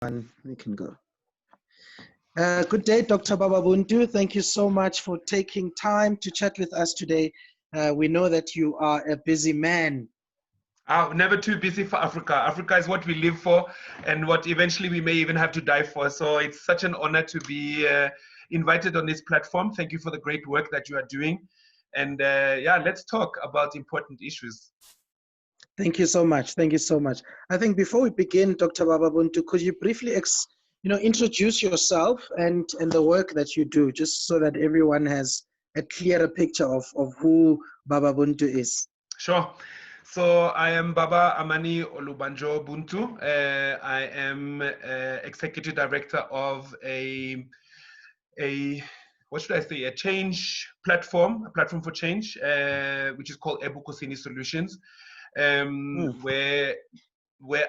We can go. Good day, Dr. Baba Buntu. Thank you so much for taking time to chat with us today. We know that you are a busy man. Never too busy for Africa. Africa is what we live for and what eventually we may even have to die for. So it's such an honor to be invited on this platform. Thank you for the great work that you are doing. And let's talk about important issues. Thank you so much. Thank you so much. I think before we begin, Dr. Baba Buntu, could you briefly introduce yourself and the work that you do, just so that everyone has a clearer picture of who Baba Buntu is? Sure. So I am Baba Amani Olubanjo Buntu. I am executive director of a change platform, a platform for change, which is called Ebukosini Solutions, where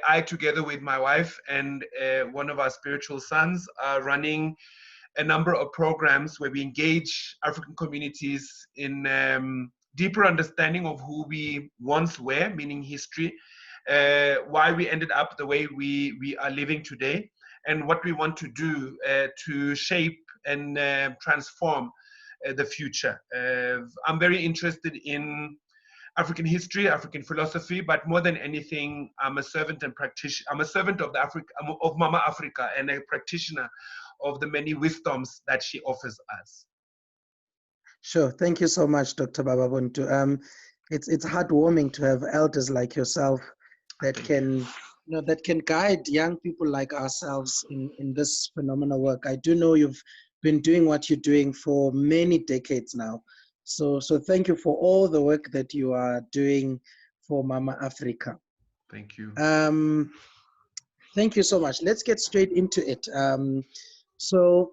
I, together with my wife and one of our spiritual sons, are running a number of programs where we engage African communities in deeper understanding of who we once were, meaning history, why we ended up the way we are living today, and what we want to do to shape and transform the future. I'm very interested in African history, African philosophy, but more than anything, I'm a servant and practitioner. I'm a servant of of Mama Africa, and a practitioner of the many wisdoms that she offers us. Sure. Thank you so much, Dr. Baba Buntu. It's heartwarming to have elders like yourself that can guide young people like ourselves in this phenomenal work. I do know you've been doing what you're doing for many decades now. So thank you for all the work that you are doing for Mama Africa. Thank you. Thank you so much. Let's get straight into it. So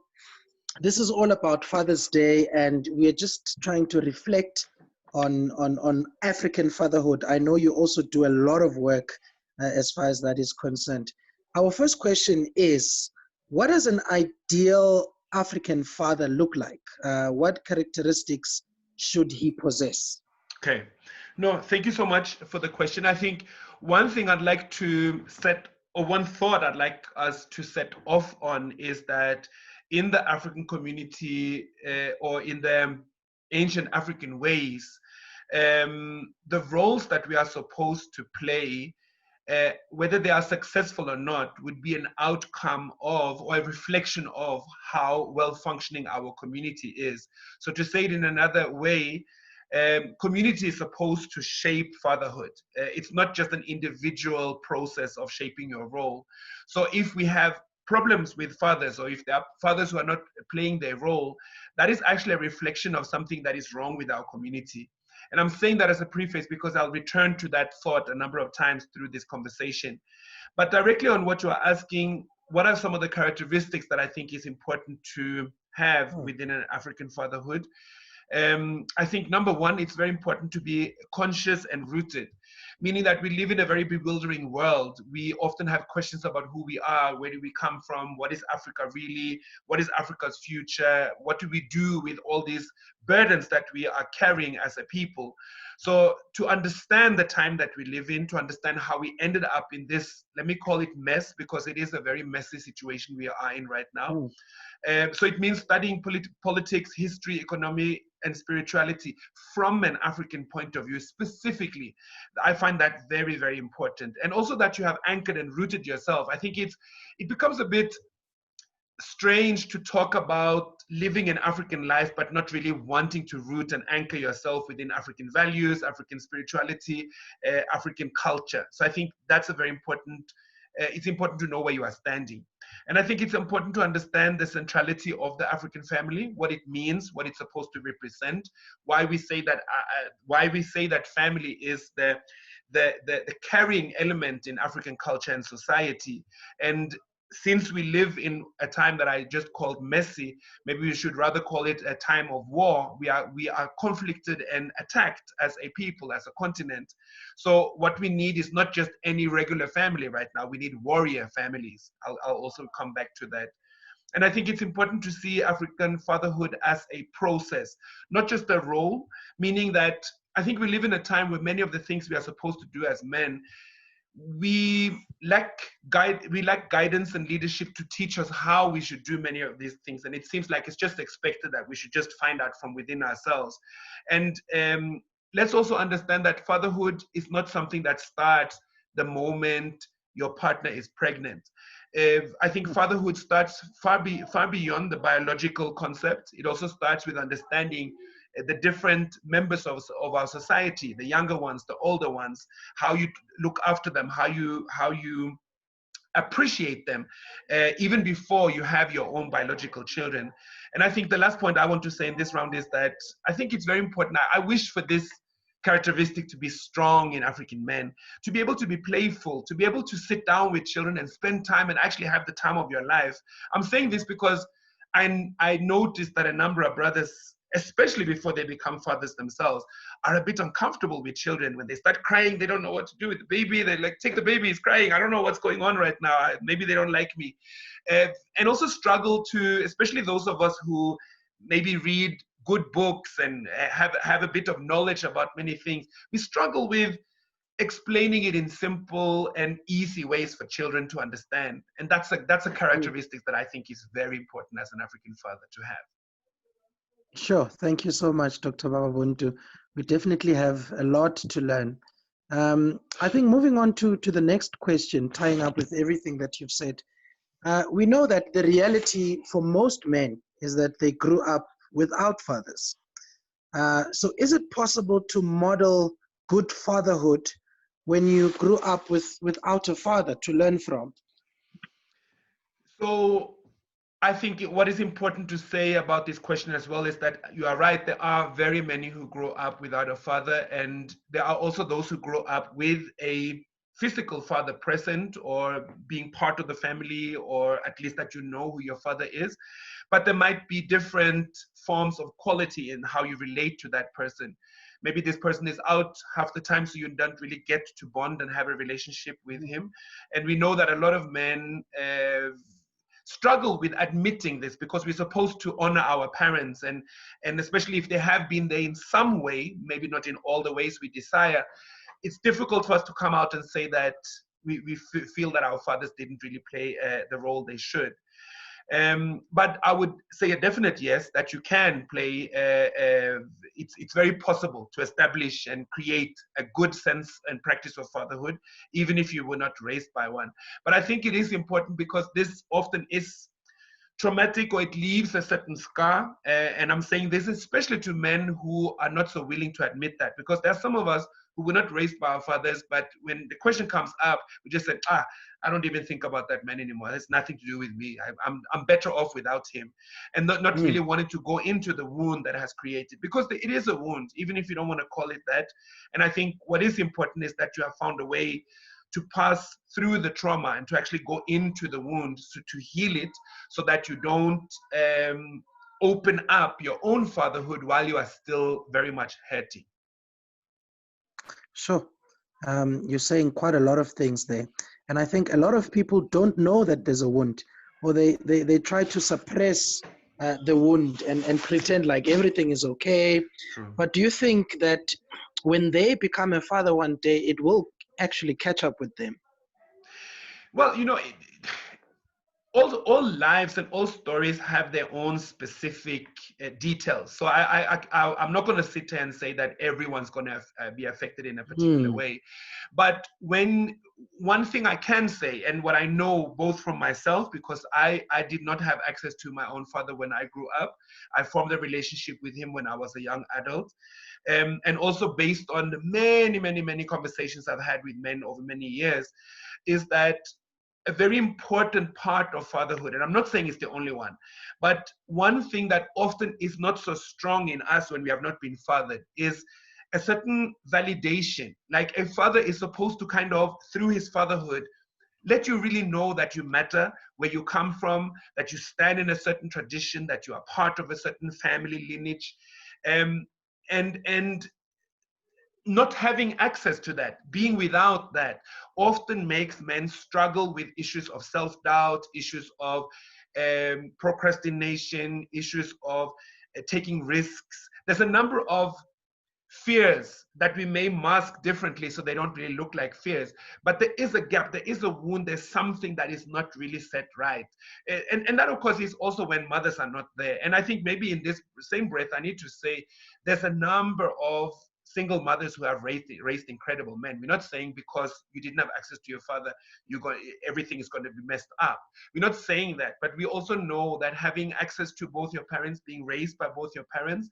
this is all about Father's Day, and we're just trying to reflect on African fatherhood. I know you also do a lot of work as far as that is concerned. Our first question is, what does an ideal African father look like? What characteristics should he possess? Okay. No, thank you so much for the question. I think one thing I'd like to one thought I'd like us to set off on is that in the African community or in the ancient African ways, the roles that we are supposed to play, whether they are successful or not, would be an outcome of or a reflection of how well functioning our community is. So to say it in another way, community is supposed to shape fatherhood. It's not just an individual process of shaping your role. So if we have problems with fathers, or if there are fathers who are not playing their role, that is actually a reflection of something that is wrong with our community. And I'm saying that as a preface because I'll return to that thought a number of times through this conversation. But directly on what you are asking, what are some of the characteristics that I think is important to have within an African fatherhood? I think number one, it's very important to be conscious and rooted, meaning that we live in a very bewildering world. We often have questions about who we are, where do we come from, what is Africa really, what is Africa's future, what do we do with all these burdens that we are carrying as a people. So to understand the time that we live in, to understand how we ended up in this, let me call it mess, because it is a very messy situation we are in right now. So it means studying politics, history, economy, and spirituality from an African point of view specifically. I find that very, very important. And also that you have anchored and rooted yourself. I think it becomes a bit strange to talk about living an African life, but not really wanting to root and anchor yourself within African values, African spirituality, African culture. So I think that's a very important, it's important to know where you are standing. And I think it's important to understand the centrality of the African family, what it means, what it's supposed to represent, why we say that family is the carrying element in African culture and society. And since we live in a time that I just called messy, maybe we should rather call it a time of war. We are conflicted and attacked as a people, as a continent. So what we need is not just any regular family right now. We need warrior families. I'll also come back to that. And I think it's important to see African fatherhood as a process, not just a role, meaning that I think we live in a time where many of the things we are supposed to do as men, we lack guidance and leadership to teach us how we should do many of these things, and it seems like it's just expected that we should just find out from within ourselves. And let's also understand that fatherhood is not something that starts the moment your partner is pregnant. I think fatherhood starts far beyond the biological concept. It also starts with understanding the different members of our society, the younger ones, the older ones, how you look after them, how you appreciate them, even before you have your own biological children. And I think the last point I want to say in this round is that I think it's very important. I wish for this characteristic to be strong in African men, to be able to be playful, to be able to sit down with children and spend time and actually have the time of your life. I'm saying this because I noticed that a number of brothers, especially before they become fathers themselves, are a bit uncomfortable with children. When they start crying, they don't know what to do with the baby. They like, take the baby, he's crying. I don't know what's going on right now. Maybe they don't like me. And also struggle to, especially those of us who maybe read good books and have a bit of knowledge about many things, we struggle with explaining it in simple and easy ways for children to understand. And that's a characteristic that I think is very important as an African father to have. Sure. Thank you so much, Dr. Buntu. We definitely have a lot to learn. I think moving on to the next question, tying up with everything that you've said, we know that the reality for most men is that they grew up without fathers. So is it possible to model good fatherhood when you grew up without a father to learn from? So I think what is important to say about this question as well is that you are right. There are very many who grow up without a father, and there are also those who grow up with a physical father present or being part of the family, or at least that you know who your father is. But there might be different forms of quality in how you relate to that person. Maybe this person is out half the time, so you don't really get to bond and have a relationship with him. And we know that a lot of men struggle with admitting this, because we're supposed to honor our parents, and especially if they have been there in some way, maybe not in all the ways we desire, it's difficult for us to come out and say that we feel that our fathers didn't really play the role they should. But I would say a definite yes, that you can play. It's very possible to establish and create a good sense and practice of fatherhood, even if you were not raised by one. But I think it is important because this often is traumatic, or it leaves a certain scar. And I'm saying this especially to men who are not so willing to admit that, because there are some of us who were not raised by our fathers, but when the question comes up, we just say, I don't even think about that man anymore. It has nothing to do with me. I'm better off without him. And not really wanting to go into the wound that has created, because it is a wound, even if you don't want to call it that. And I think what is important is that you have found a way to pass through the trauma and to actually go into the wound to heal it, so that you don't open up your own fatherhood while you are still very much hurting. Sure. You're saying quite a lot of things there. And I think a lot of people don't know that there's a wound, or they try to suppress the wound and pretend like everything is okay. True. But do you think that when they become a father one day, it will actually catch up with them? Well, all lives and all stories have their own specific details. So I'm not going to sit here and say that everyone's going to be affected in a particular way. But one thing I can say, and what I know both from myself, because I did not have access to my own father when I grew up. I formed a relationship with him when I was a young adult. And also based on the many conversations I've had with men over many years, is that a very important part of fatherhood, and I'm not saying it's the only one, but one thing that often is not so strong in us when we have not been fathered is a certain validation. Like a father is supposed to kind of, through his fatherhood, let you really know that you matter, where you come from, that you stand in a certain tradition, that you are part of a certain family lineage. And not having access to that, being without that, often makes men struggle with issues of self-doubt, issues of procrastination, issues of taking risks. There's a number of fears that we may mask differently so they don't really look like fears. But there is a gap, there is a wound, there's something that is not really set right. And that, of course, is also when mothers are not there. And I think maybe in this same breath, I need to say there's a number of single mothers who have raised incredible men. We're not saying because you didn't have access to your father, everything is going to be messed up. We're not saying that, but we also know that having access to both your parents, being raised by both your parents,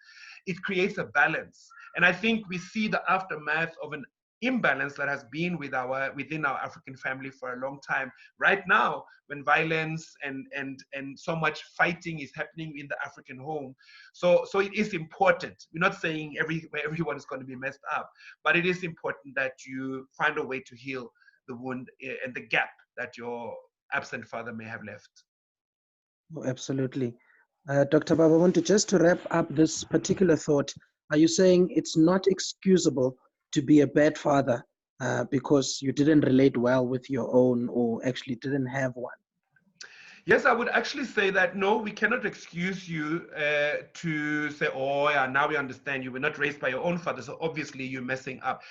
it creates a balance. And I think we see the aftermath of an imbalance that has been within our African family for a long time. Right now, when violence and so much fighting is happening in the African home, so it is important. We're not saying everyone is going to be messed up, but it is important that you find a way to heal the wound and the gap that your absent father may have left. Oh, absolutely. Dr. Bob, I want to just to wrap up this particular thought. Are you saying it's not excusable to be a bad father because you didn't relate well with your own or actually didn't have one? Yes, I would actually say that no, we cannot excuse you to say, oh yeah, now we understand you were not raised by your own father, so obviously you're messing up.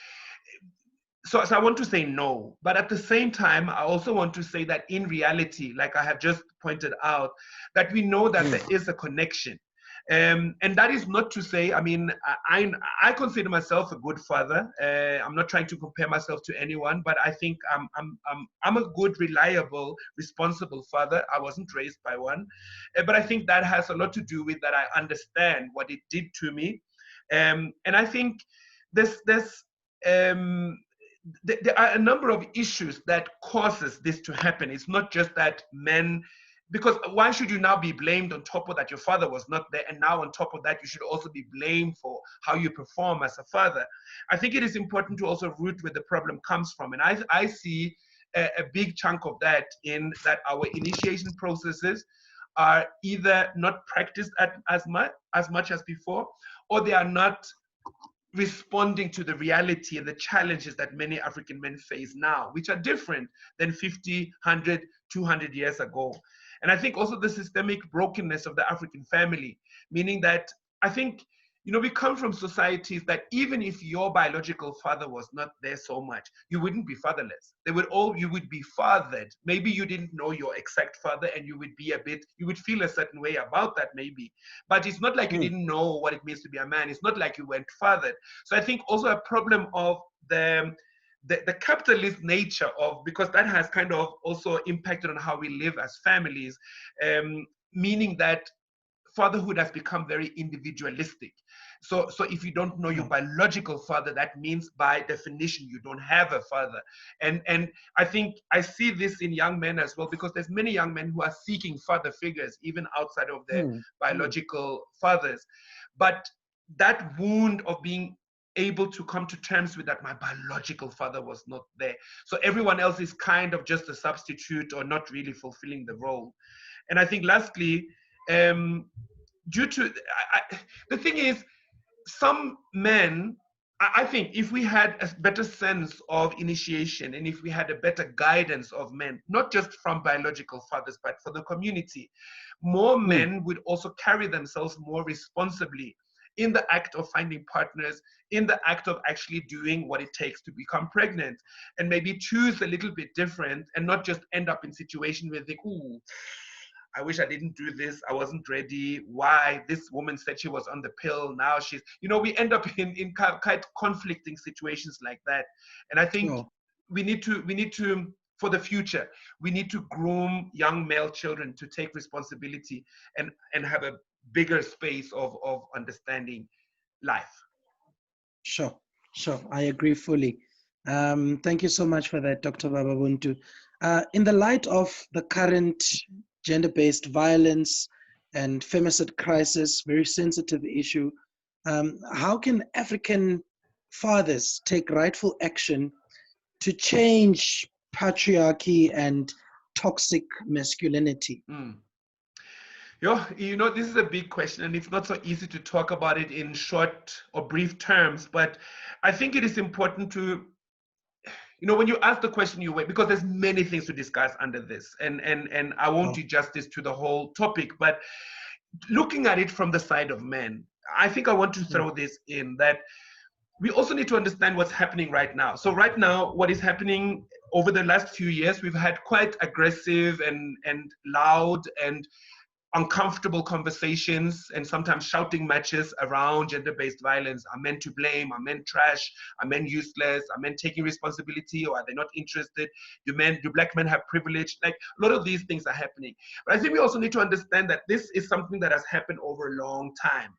So I want to say no, but at the same time, I also want to say that in reality, like I have just pointed out, that we know that there is a connection. And that is not to say, I mean, I consider myself a good father. I'm not trying to compare myself to anyone, but I think I'm a good, reliable, responsible father. I wasn't raised by one, but I think that has a lot to do with that I understand what it did to me. And I think there's there are a number of issues that causes this to happen. It's not just that men, because why should you now be blamed on top of that your father was not there, and now on top of that you should also be blamed for how you perform as a father? I think it is important to also root where the problem comes from, and I see a big chunk of that in that our initiation processes are either not practiced as much as before, or they are not responding to the reality and the challenges that many African men face now, which are different than 50, 100, 200 years ago. And I think also the systemic brokenness of the African family, meaning that I think, we come from societies that even if your biological father was not there so much, you wouldn't be fatherless. You would be fathered. Maybe you didn't know your exact father and you would feel a certain way about that maybe. But it's not like you didn't know what it means to be a man. It's not like you weren't fathered. So I think also a problem of the capitalist nature of, because that has kind of also impacted on how we live as families, meaning that fatherhood has become very individualistic. So if you don't know your biological father, that means by definition you don't have a father. And I think I see this in young men as well, because there's many young men who are seeking father figures even outside of their biological fathers. But that wound of being able to come to terms with that my biological father was not there, so everyone else is kind of just a substitute or not really fulfilling the role. And I think lastly, due to the thing is, some men, I think if we had a better sense of initiation and if we had a better guidance of men, not just from biological fathers, but for the community, more men would also carry themselves more responsibly in the act of finding partners, in the act of actually doing what it takes to become pregnant, and maybe choose a little bit different and not just end up in situations where they think, ooh, I wish I didn't do this. I wasn't ready. Why? This woman said she was on the pill. Now she's, we end up in quite conflicting situations like that. And I think we need to, for the future, we need to groom young male children to take responsibility and have a bigger space of understanding life. Sure. I agree fully. Thank you so much for that, Dr. Baba Buntu. In the light of the current gender-based violence and femicide crisis, very sensitive issue, how can African fathers take rightful action to change patriarchy and toxic masculinity? This is a big question, and it's not so easy to talk about it in short or brief terms, but I think it is important to, when you ask the question, because there's many things to discuss under this, and I won't do justice to the whole topic, but looking at it from the side of men, I think I want to throw this in, that we also need to understand what's happening right now. So right now, what is happening over the last few years, we've had quite aggressive and loud and uncomfortable conversations and sometimes shouting matches around gender-based violence. Are men to blame? Are men trash? Are men useless? Are men taking responsibility, or are they not interested? Do black men have privilege? Like, a lot of these things are happening. But I think we also need to understand that this is something that has happened over a long time.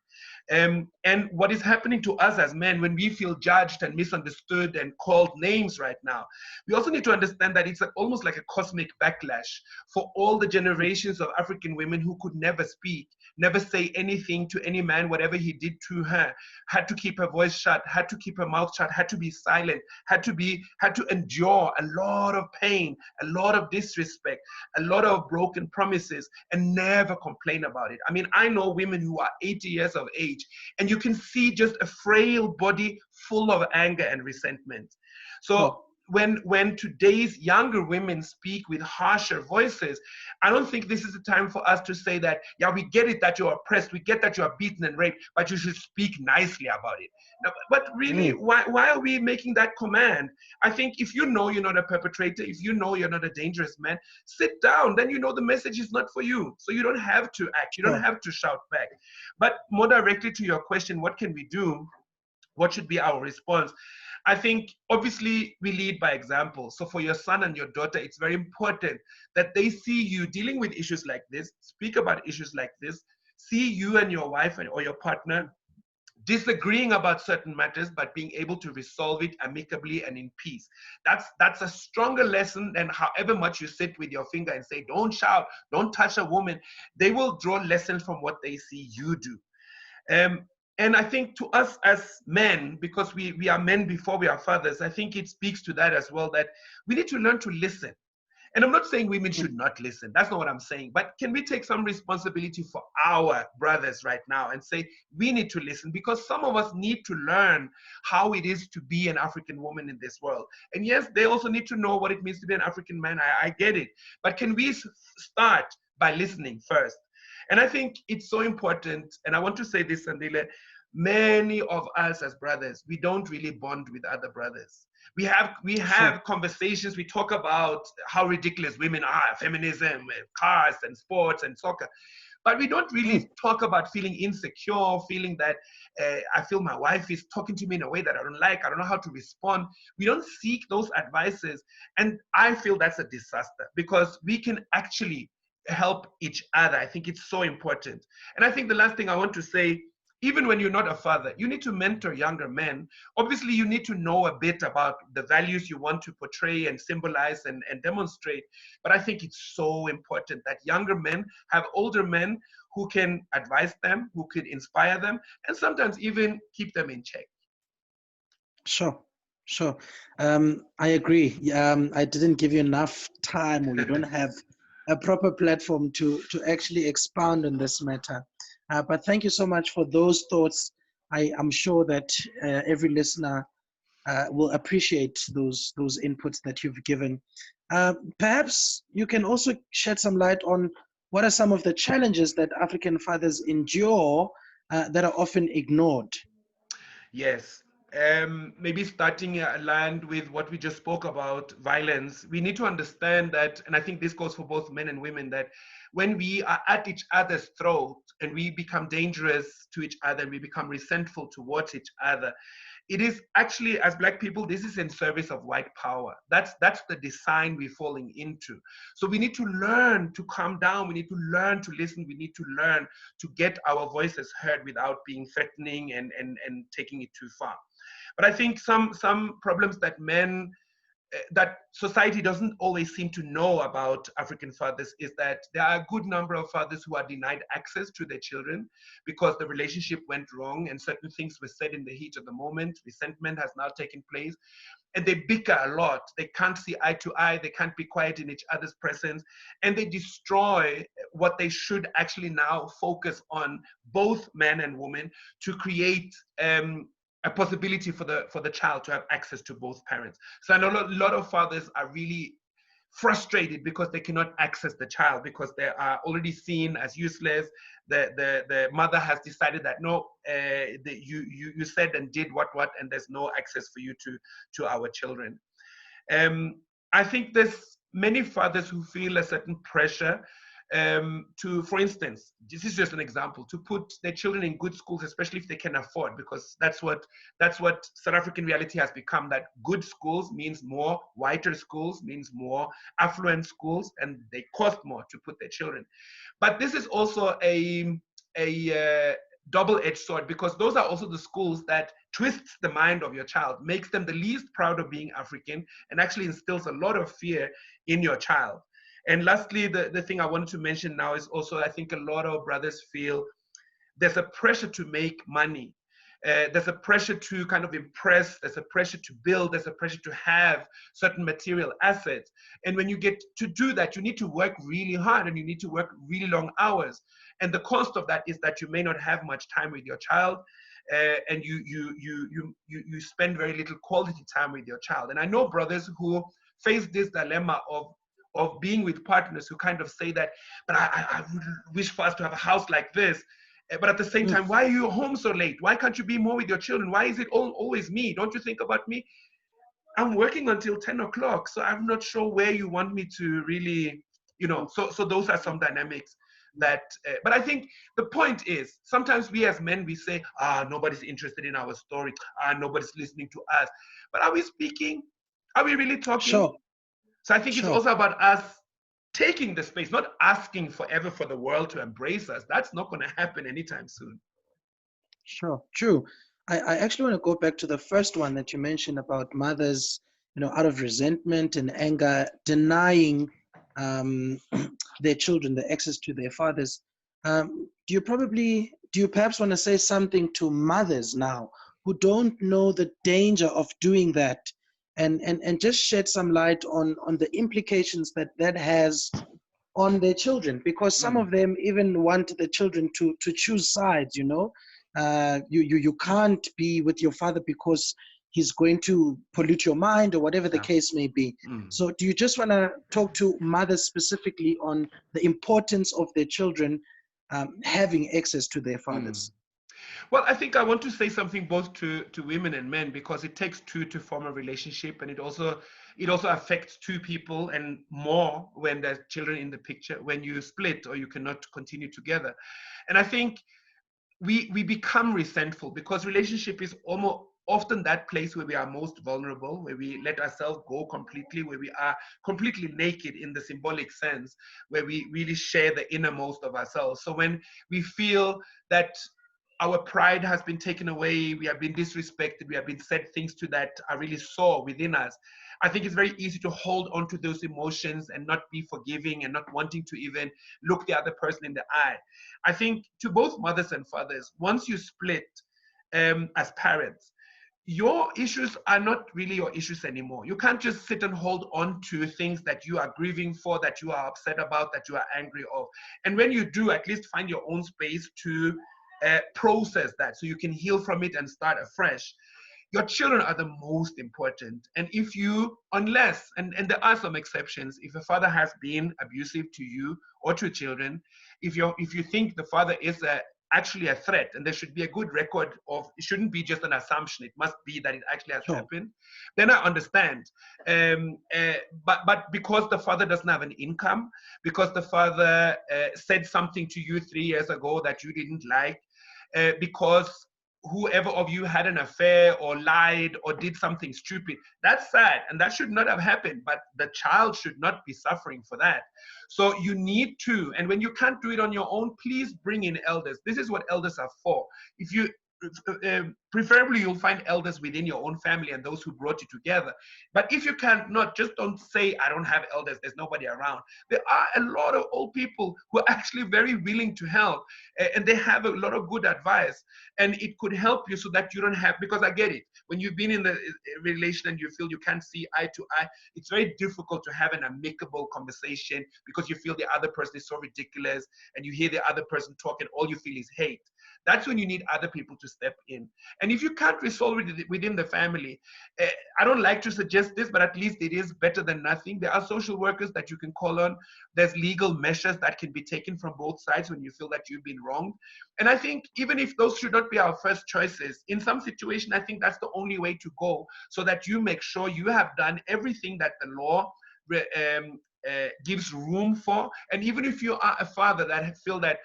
And what is happening to us as men when we feel judged and misunderstood and called names right now, we also need to understand that it's almost like a cosmic backlash for all the generations of African women who could never speak, never say anything to any man, whatever he did to her, had to keep her voice shut, had to keep her mouth shut, had to be silent, had to endure a lot of pain, a lot of disrespect, a lot of broken promises, and never complain about it. I mean, I know women who are 80 years of age, and you can see just a frail body full of anger and resentment. So when today's younger women speak with harsher voices, I don't think this is the time for us to say that, yeah, we get it that you're oppressed, we get that you're beaten and raped, but you should speak nicely about it. Now, but really, why are we making that command? I think if you know you're not a perpetrator, if you know you're not a dangerous man, sit down. Then you know the message is not for you. So you don't have to act. You don't have to shout back. But more directly to your question, what can we do? What should be our response? I think obviously we lead by example. So for your son and your daughter, it's very important that they see you dealing with issues like this, speak about issues like this, see you and your wife or your partner disagreeing about certain matters, but being able to resolve it amicably and in peace. That's a stronger lesson than however much you sit with your finger and say, don't shout, don't touch a woman. They will draw lessons from what they see you do. And I think to us as men, because we are men before we are fathers, I think it speaks to that as well, that we need to learn to listen. And I'm not saying women should not listen. That's not what I'm saying. But can we take some responsibility for our brothers right now and say, we need to listen, because some of us need to learn how it is to be an African woman in this world. And yes, they also need to know what it means to be an African man. I get it. But can we start by listening first? And I think it's so important, and I want to say this, Sandile, many of us as brothers, we don't really bond with other brothers. We have conversations, we talk about how ridiculous women are, feminism, cars and sports and soccer. But we don't really talk about feeling insecure, feeling that I feel my wife is talking to me in a way that I don't like, I don't know how to respond. We don't seek those advices. And I feel that's a disaster, because we can actually help each other. I think it's so important. And I think the last thing I want to say, even when you're not a father, you need to mentor younger men. Obviously, you need to know a bit about the values you want to portray and symbolize and demonstrate. But I think it's so important that younger men have older men who can advise them, who could inspire them, and sometimes even keep them in check. Sure. I agree. I didn't give you enough time, or you don't have a proper platform to actually expound on this matter. But thank you so much for those thoughts. I'm sure that every listener will appreciate those inputs that you've given. Perhaps you can also shed some light on what are some of the challenges that African fathers endure that are often ignored. Yes. Maybe starting aligned with what we just spoke about, violence, we need to understand that, and I think this goes for both men and women, that when we are at each other's throat and we become dangerous to each other and we become resentful towards each other, it is actually, as Black people, this is in service of white power. That's the design we're falling into. So we need to learn to calm down. We need to learn to listen. We need to learn to get our voices heard without being threatening and taking it too far. But I think some problems that that society doesn't always seem to know about African fathers is that there are a good number of fathers who are denied access to their children because the relationship went wrong and certain things were said in the heat of the moment. Resentment has now taken place and they bicker a lot. They can't see eye to eye. They can't be quiet in each other's presence, and they destroy what they should actually now focus on, both men and women, to create a possibility for the child to have access to both parents. So I know a lot of fathers are really frustrated because they cannot access the child, because they are already seen as useless. The mother has decided that no, you said and did what, and there's no access for you to our children. I think there's many fathers who feel a certain pressure to, for instance, this is just an example, to put their children in good schools, especially if they can afford, because that's what South African reality has become. That good schools means more, whiter schools means more affluent schools, and they cost more to put their children. But this is also a double-edged sword, because those are also the schools that twists the mind of your child, makes them the least proud of being African, and actually instills a lot of fear in your child. And lastly, the thing I wanted to mention now is also, I think a lot of brothers feel there's a pressure to make money. There's a pressure to kind of impress, there's a pressure to build, there's a pressure to have certain material assets. And when you get to do that, you need to work really hard, and you need to work really long hours. And the cost of that is that you may not have much time with your child, and you spend very little quality time with your child. And I know brothers who face this dilemma of being with partners who kind of say that, but I would wish for us to have a house like this. But at the same time, why are you home so late? Why can't you be more with your children? Why is it always me? Don't you think about me? I'm working until 10 o'clock, so I'm not sure where you want me to really, so those are some dynamics that, but I think the point is, sometimes we as men, we say, nobody's interested in our story, nobody's listening to us. But are we speaking? Are we really talking? Sure. So I think it's also about us taking the space, not asking forever for the world to embrace us. That's not going to happen anytime soon. Sure, true. I actually want to go back to the first one that you mentioned about mothers, out of resentment and anger, denying their children the access to their fathers. Do you perhaps want to say something to mothers now who don't know the danger of doing that, and just shed some light on the implications that has on their children? Because some of them even want the children to choose sides. You can't be with your father because he's going to pollute your mind, or whatever the case may be. So do you just want to talk to mothers specifically on the importance of their children having access to their fathers? Well, I think I want to say something both to women and men, because it takes two to form a relationship, and it also affects two people and more when there's children in the picture, when you split or you cannot continue together. And I think we become resentful because relationship is almost often that place where we are most vulnerable, where we let ourselves go completely, where we are completely naked in the symbolic sense, where we really share the innermost of ourselves. So when we feel that our pride has been taken away, we have been disrespected, we have been said things to that are really sore within us, I think it's very easy to hold on to those emotions and not be forgiving and not wanting to even look the other person in the eye. I think to both mothers and fathers, once you split as parents, your issues are not really your issues anymore. You can't just sit and hold on to things that you are grieving for, that you are upset about, that you are angry of. And when you do, at least find your own space to process that so you can heal from it and start afresh. Your children are the most important. And if you, unless, and there are some exceptions, if a father has been abusive to you or to children, if you think the father is actually a threat, and there should be a good record of, it shouldn't be just an assumption, it must be that it actually has happened, then I understand. But because the father doesn't have an income, because the father said something to you 3 years ago that you didn't like, because whoever of you had an affair or lied or did something stupid, that's sad, and that should not have happened, but the child should not be suffering for that. So you need to, and when you can't do it on your own, please bring in elders. This is what elders are for. If you preferably you'll find elders within your own family and those who brought you together. But if you can't, not just don't say I don't have elders, there's nobody around. There are a lot of old people who are actually very willing to help, and they have a lot of good advice, and it could help you so that you don't have, because I get it, when you've been in the relation and you feel you can't see eye to eye, it's very difficult to have an amicable conversation because you feel the other person is so ridiculous, and you hear the other person talk and all you feel is hate. That's when you need other people to step in. And if you can't resolve it within the family, I don't like to suggest this, but at least it is better than nothing. There are social workers that you can call on. There's legal measures that can be taken from both sides when you feel that you've been wronged. And I think even if those should not be our first choices, in some situation, I think that's the only way to go, so that you make sure you have done everything that the law gives room for. And even if you are a father that feel that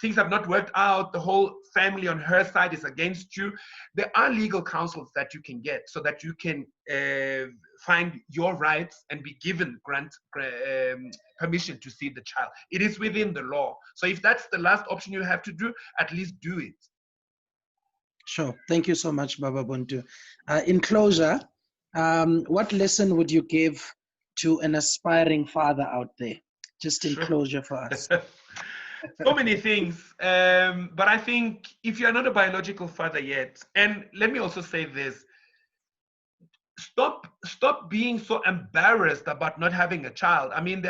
things have not worked out, the whole family on her side is against you, there are legal counsels that you can get so that you can find your rights and be given permission to see the child. It is within the law. So if that's the last option you have to do, at least do it. Sure. Thank you so much, Baba Buntu. In closure, what lesson would you give to an aspiring father out there? Just in closure for us. So many things. But I think if you're not a biological father yet, and let me also say this, stop being so embarrassed about not having a child. I mean,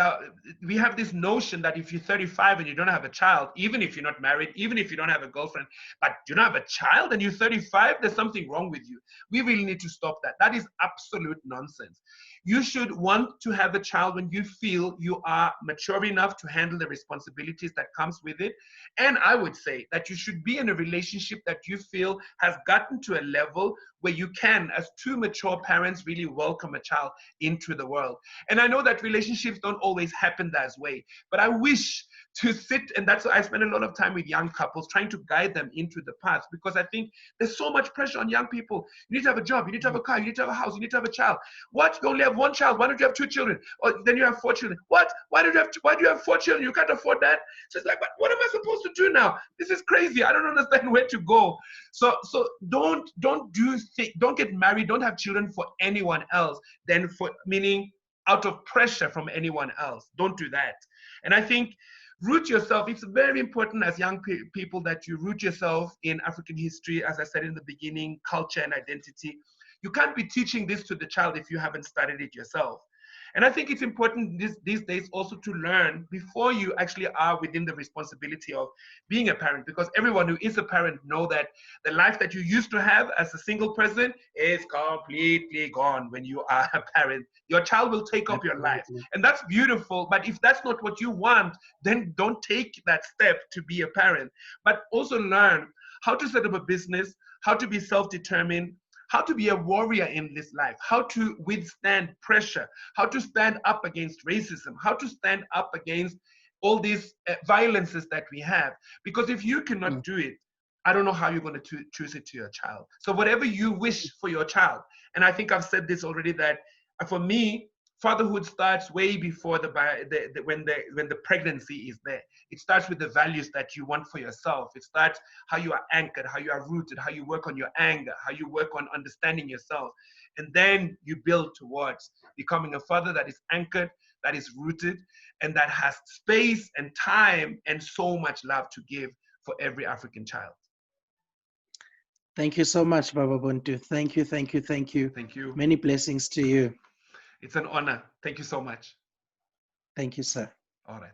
we have this notion that if you're 35 and you don't have a child, even if you're not married, even if you don't have a girlfriend, but you don't have a child and you're 35, there's something wrong with you. We really need to stop that. That is absolute nonsense. You should want to have a child when you feel you are mature enough to handle the responsibilities that comes with it. And I would say that you should be in a relationship that you feel has gotten to a level where you can, as two mature parents, really welcome a child into the world. And I know that relationships don't always happen that way, but I wish to sit, and that's why I spend a lot of time with young couples trying to guide them into the path, because I think there's so much pressure on young people. You need to have a job, you need to have a car, you need to have a house, you need to have a child. What? You only have one child. Why don't you have 2 children? Or then you have 4 children. What? Why do you have 4 children? You can't afford that. So it's like, but what am I supposed to do now? This is crazy. I don't understand where to go. So don't get married, don't have children for anyone else, then meaning out of pressure from anyone else. Don't do that. And I think root yourself. It's very important as young people that you root yourself in African history, as I said in the beginning, culture and identity. You can't be teaching this to the child if you haven't studied it yourself. And I think it's important these days also to learn before you actually are within the responsibility of being a parent, because everyone who is a parent know that the life that you used to have as a single person is completely gone when you are a parent. Your child will take up your life. And that's beautiful. But if that's not what you want, then don't take that step to be a parent. But also learn how to set up a business, how to be self-determined, how to be a warrior in this life, how to withstand pressure, how to stand up against racism, how to stand up against all these violences that we have. Because if you cannot do it, I don't know how you're going to choose it to your child. So whatever you wish for your child, and I think I've said this already, that for me, fatherhood starts way before when the pregnancy is there. It starts with the values that you want for yourself. It starts how you are anchored, how you are rooted, how you work on your anger, how you work on understanding yourself. And then you build towards becoming a father that is anchored, that is rooted, and that has space and time and so much love to give for every African child. Thank you so much, Baba Buntu. Thank you, thank you, thank you. Thank you. Many blessings to you. It's an honor. Thank you so much. Thank you, sir. All right.